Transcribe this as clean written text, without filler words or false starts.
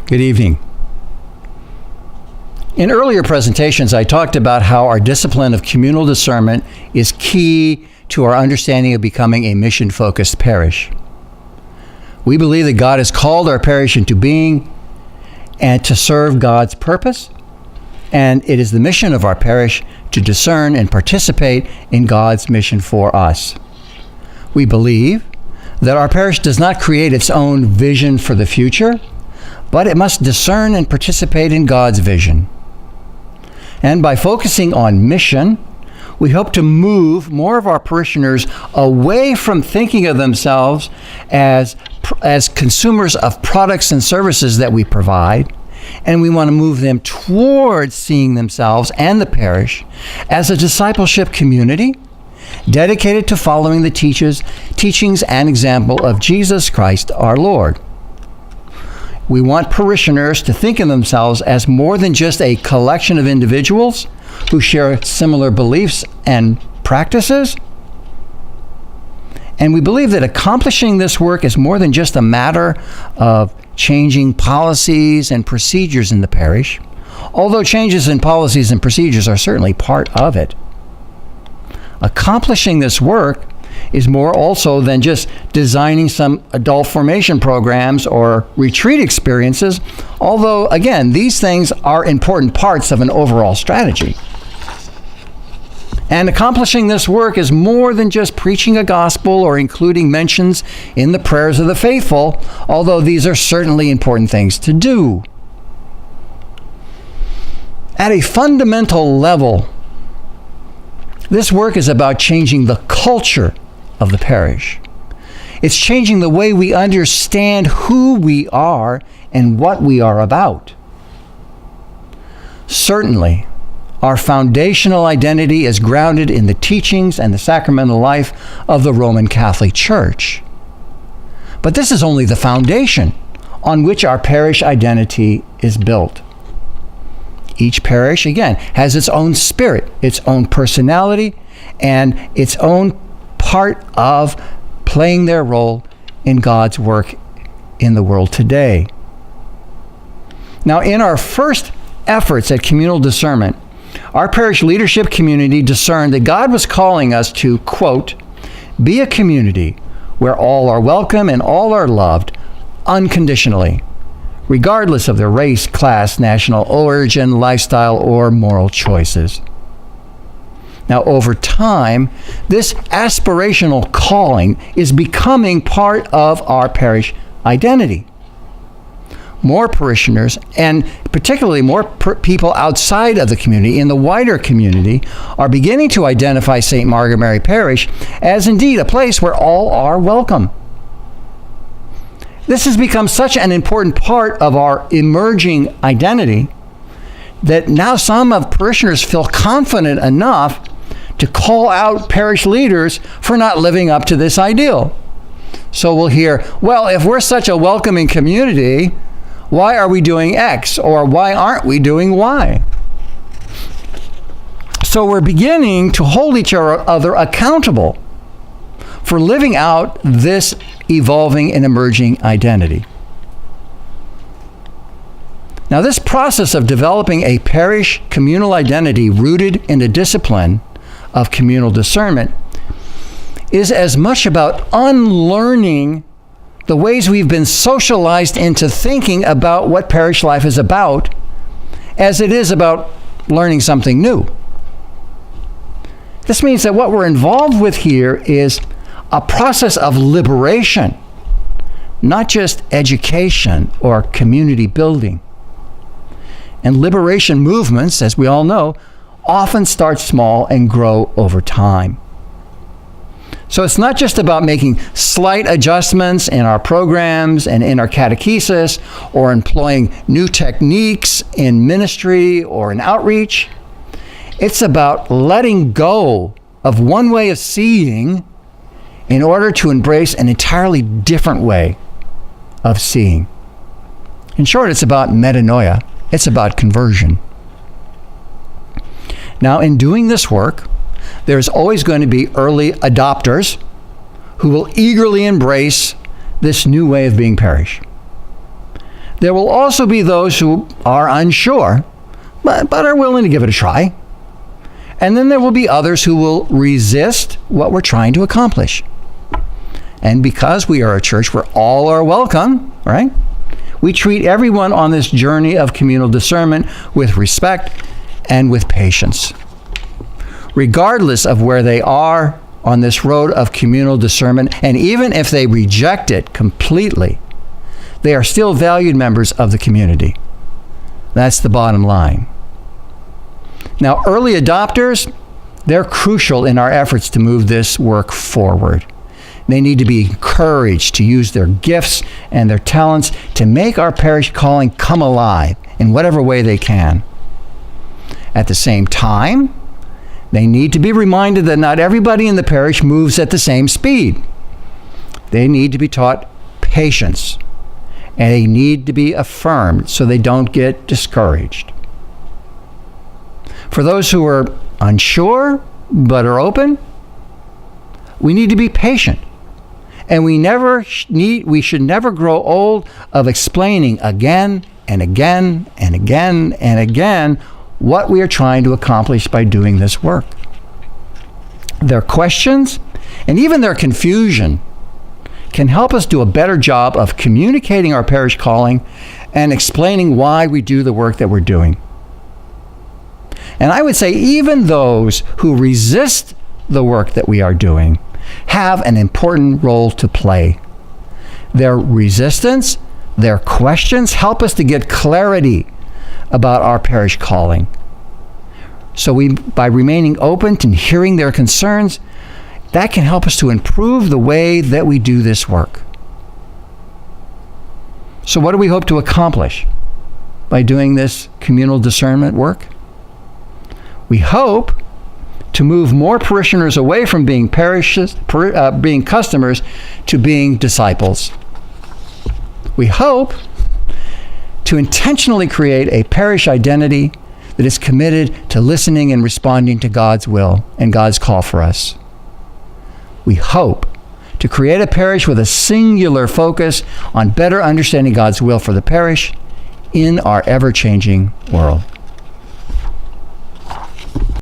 Good evening. In earlier presentations, I talked about how our discipline of communal discernment is key to our understanding of becoming a mission-focused parish. We believe that God has called our parish into being and to serve God's purpose, and it is the mission of our parish to discern and participate in God's mission for us. We believe that our parish does not create its own vision for the future, but it must discern and participate in God's vision. And by focusing on mission, we hope to move more of our parishioners away from thinking of themselves as consumers of products and services that we provide, and we want to move them towards seeing themselves and the parish as a discipleship community dedicated to following the teachings and example of Jesus Christ our Lord. We want parishioners to think of themselves as more than just a collection of individuals who share similar beliefs and practices. And we believe that accomplishing this work is more than just a matter of changing policies and procedures in the parish, although changes in policies and procedures are certainly part of it. Accomplishing this work is more also than just designing some adult formation programs or retreat experiences, although, again, these things are important parts of an overall strategy. And accomplishing this work is more than just preaching a gospel or including mentions in the prayers of the faithful, although these are certainly important things to do. At a fundamental level, this work is about changing the culture of the parish. It's changing the way we understand who we are and what we are about. Certainly, our foundational identity is grounded in the teachings and the sacramental life of the Roman Catholic Church. But this is only the foundation on which our parish identity is built. Each parish, again, has its own spirit, its own personality, and its own part of playing their role in God's work in the world today. Now, in our first efforts at communal discernment, our parish leadership community discerned that God was calling us to, quote, be a community where all are welcome and all are loved unconditionally, regardless of their race, class, national origin, lifestyle, or moral choices. Now, over time, this aspirational calling is becoming part of our parish identity. More parishioners, and particularly more people outside of the community, in the wider community, are beginning to identify St. Margaret Mary Parish as indeed a place where all are welcome. This has become such an important part of our emerging identity that now some of parishioners feel confident enough to call out parish leaders for not living up to this ideal. So we'll hear, well, if we're such a welcoming community, why are we doing X? Or why aren't we doing Y? So we're beginning to hold each other accountable for living out this evolving and emerging identity. Now, this process of developing a parish communal identity rooted in the discipline of communal discernment is as much about unlearning the ways we've been socialized into thinking about what parish life is about as it is about learning something new. This means that what we're involved with here is a process of liberation, not just education or community building. And liberation movements, as we all know, often start small and grow over time. So it's not just about making slight adjustments in our programs and in our catechesis or employing new techniques in ministry or in outreach. It's about letting go of one way of seeing in order to embrace an entirely different way of seeing. In short, it's about metanoia. It's about conversion. Now, in doing this work, there's always going to be early adopters who will eagerly embrace this new way of being parish. There will also be those who are unsure, but are willing to give it a try. And then there will be others who will resist what we're trying to accomplish. And because we are a church where all are welcome, right? We treat everyone on this journey of communal discernment with respect and with patience. Regardless of where they are on this road of communal discernment, and even if they reject it completely, they are still valued members of the community. That's the bottom line. Now, early adopters, they're crucial in our efforts to move this work forward. They need to be encouraged to use their gifts and their talents to make our parish calling come alive in whatever way they can. At the same time, they need to be reminded that not everybody in the parish moves at the same speed. They need to be taught patience, and they need to be affirmed so they don't get discouraged. For those who are unsure but are open, we need to be patient. And we should never grow old of explaining again and again and again and again what we are trying to accomplish by doing this work. Their questions and even their confusion can help us do a better job of communicating our parish calling and explaining why we do the work that we're doing. And I would say even those who resist the work that we are doing have an important role to play. Their resistance, their questions help us to get clarity about our parish calling. So by remaining open to hearing their concerns, that can help us to improve the way that we do this work. So what do we hope to accomplish by doing this communal discernment work? We hope to move more parishioners away from being being customers to being disciples. We hope to intentionally create a parish identity that is committed to listening and responding to God's will and God's call for us. We hope to create a parish with a singular focus on better understanding God's will for the parish in our ever-changing world.